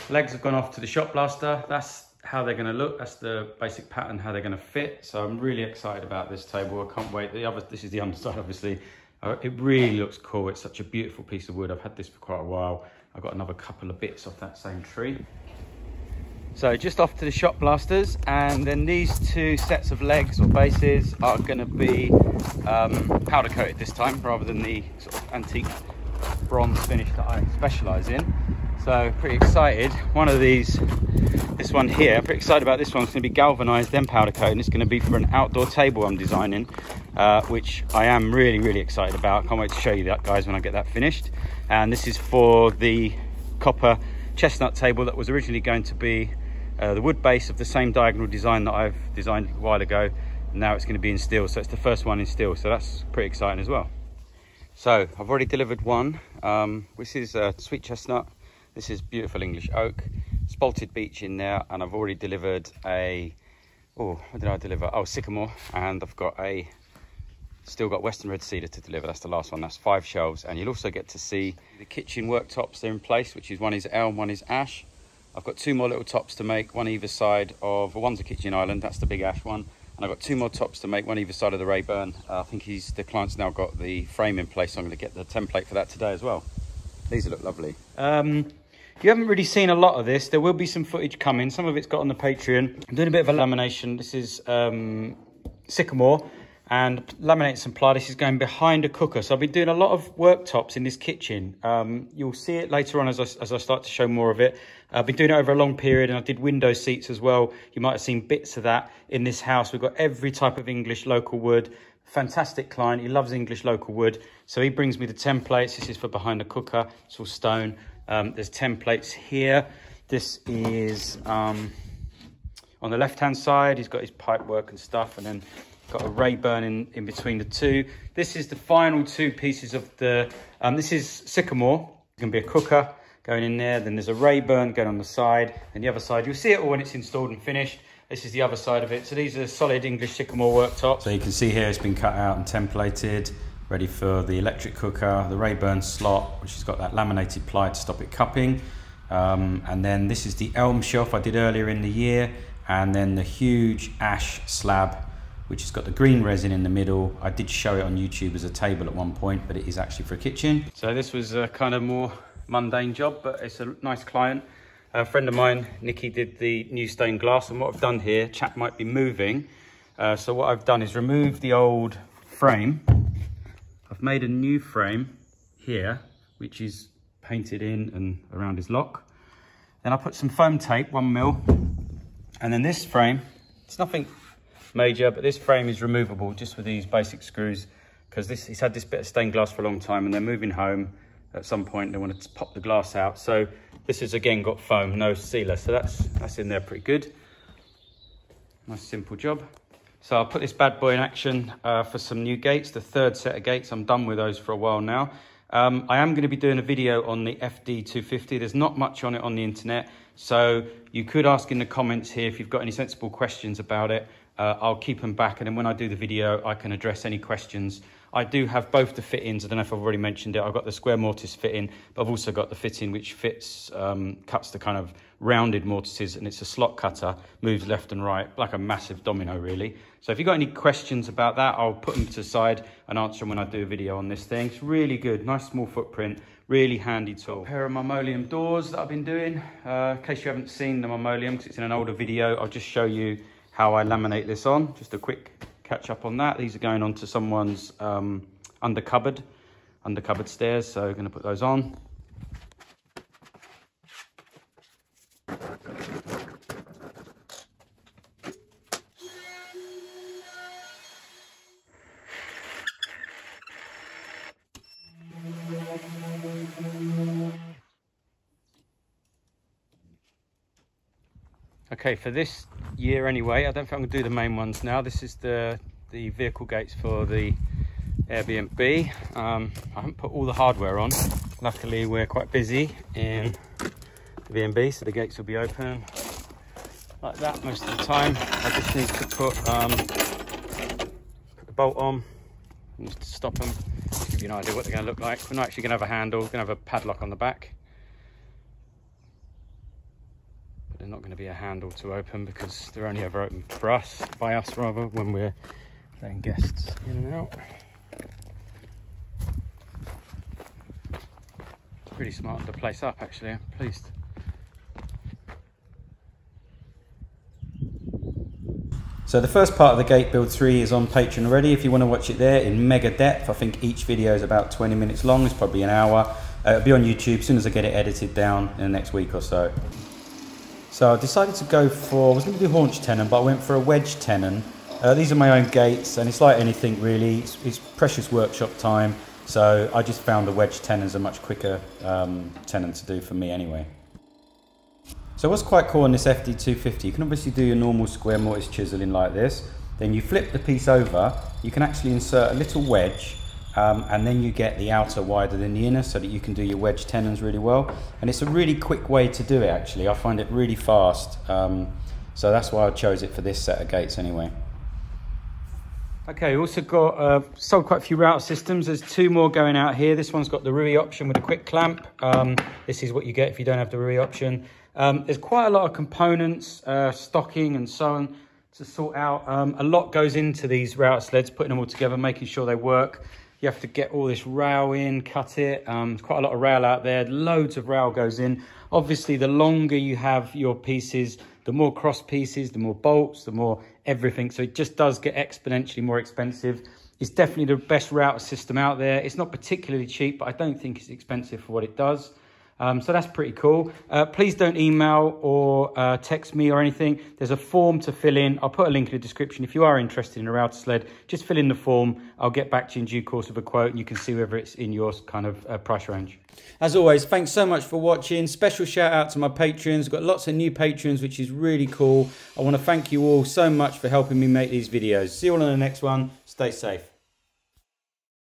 Legs have gone off to the shop blaster. That's how they're going to look. That's the basic pattern, how they're going to fit. So I'm really excited about this table. I can't wait. This is the underside, obviously. It really looks cool. It's such a beautiful piece of wood. I've had this for quite a while. I've got another couple of bits off that same tree. So just off to the shop blasters, and then these two sets of legs or bases are going to be powder coated this time, rather than the sort of antique bronze finish that I specialise in. So pretty excited. One of these, this one here, pretty excited about this one. It's going to be galvanised, then powder coated, and it's going to be for an outdoor table I'm designing, which I am really excited about. Can't wait to show you that, guys, when I get that finished. And this is for the copper chestnut table that was originally going to be the wood base of the same diagonal design that I've designed a while ago. And now it's going to be in steel, so it's the first one in steel, so that's pretty exciting as well. So I've already delivered one. This is sweet chestnut. This is beautiful English oak, spalted beech in there, and I've already delivered a, what did I deliver? Oh, sycamore, and I've got still got Western red cedar to deliver. That's the last one. That's 5 shelves, and you'll also get to see the kitchen worktops. They're in place, which is one is elm, one is ash. I've got 2 more little tops to make, one either side of, one's a kitchen island, that's the big ash one, and I've got 2 more tops to make, one either side of the Rayburn. I think the client's now got the frame in place, so I'm going to get the template for that today as well. These look lovely. You haven't really seen a lot of this. There will be some footage coming. Some of it's got on the Patreon. I'm doing a bit of a lamination. This is sycamore and laminate some ply. This is going behind a cooker. So I've been doing a lot of worktops in this kitchen. You'll see it later on as I start to show more of it. I've been doing it over a long period, and I did window seats as well. You might have seen bits of that in this house. We've got every type of English local wood. Fantastic client. He loves English local wood. So he brings me the templates. This is for behind the cooker. It's all stone. There's templates here. This is on the left-hand side. He's got his pipe work and stuff, and then got a Rayburn in between the two. This is the final 2 pieces of the, this is sycamore. It's going to be a cooker going in there. Then there's a Rayburn going on the side. And the other side, you'll see it all when it's installed and finished. This is the other side of it. So these are solid English sycamore worktops. So you can see here it's been cut out and templated, ready for the electric cooker, the Rayburn slot, which has got that laminated ply to stop it cupping. And then this is the elm shelf I did earlier in the year. And then the huge ash slab, which has got the green resin in the middle. I did show it on YouTube as a table at one point, but it is actually for a kitchen. So this was a kind of more mundane job, but it's a nice client. A friend of mine, Nikki, did the new stained glass, and what I've done here, chap might be moving. So what I've done is remove the old frame. I've made a new frame here, which is painted in and around his lock. Then I put some foam tape, 1mm, and then this frame, it's nothing major, but this frame is removable just with these basic screws, because he's had this bit of stained glass for a long time, and they're moving home at some point. They want to pop the glass out. So this has again got foam, no sealer. So that's in there pretty good. Nice simple job. So I'll put this bad boy in action for some new gates, the 3rd set of gates. I'm done with those for a while now. I am going to be doing a video on the FD250. There's not much on it on the internet. So you could ask in the comments here if you've got any sensible questions about it. I'll keep them back, and then when I do the video, I can address any questions. I do have both the fittings. I don't know if I've already mentioned it. I've got the square mortise fitting, but I've also got the fitting which fits, cuts the kind of rounded mortises, and it's a slot cutter, moves left and right, like a massive domino, really. So if you've got any questions about that, I'll put them to the side and answer them when I do a video on this thing. It's really good, nice small footprint, really handy tool. A pair of Marmoleum doors that I've been doing. In case you haven't seen the Marmoleum, because it's in an older video, I'll just show you how I laminate this on. Just a quick catch up on that. These are going onto someone's under cupboard stairs, so I'm going to put those on. Okay, for this year anyway, I don't think I'm going to do the main ones now. This is the vehicle gates for the Airbnb. I haven't put all the hardware on. Luckily, we're quite busy in the B&B, so the gates will be open like that most of the time. I just need to put the bolt on and just stop them. Just give you an idea what they're going to look like. We're not actually going to have a handle. We're going to have a padlock on the back. they're not going to be a handle to open because they're only ever open for us, by us rather, when we're letting guests in and out. It's really smart to place up, actually. I'm pleased. So the first part of the gate build 3 is on Patreon already. If you want to watch it there in mega depth, I think each video is about 20 minutes long. It's probably an hour. It'll be on YouTube as soon as I get it edited down in the next week or so. So I decided to go for, I was going to do haunch tenon, but I went for a wedge tenon. These are my own gates, and it's like anything really. It's precious workshop time. So I just found the wedge tenons a much quicker tenon to do for me anyway. So what's quite cool on this FD250, you can obviously do your normal square mortise chiseling like this. Then you flip the piece over, you can actually insert a little wedge, and then you get the outer wider than the inner so that you can do your wedge tenons really well. And it's a really quick way to do it actually. I find it really fast. So that's why I chose it for this set of gates anyway. Okay, also got sold quite a few router systems. There's 2 more going out here. This one's got the Rui option with a quick clamp. This is what you get if you don't have the Rui option. There's quite a lot of components, stocking and so on to sort out. A lot goes into these router sleds, putting them all together, making sure they work. You have to get all this rail in, cut it. There's quite a lot of rail out there. Loads of rail goes in. Obviously, the longer you have your pieces, the more cross pieces, the more bolts, the more everything. So it just does get exponentially more expensive. It's definitely the best router system out there. It's not particularly cheap, but I don't think it's expensive for what it does. So that's pretty cool. Please don't email or text me or anything. There's a form to fill in. I'll put a link in the description. If you are interested in a router sled, just fill in the form. I'll get back to you in due course with a quote, and you can see whether it's in your kind of price range. As always, thanks so much for watching. Special shout out to my patrons. I've got lots of new patrons, which is really cool. I want to thank you all so much for helping me make these videos. See you all on the next one. Stay safe.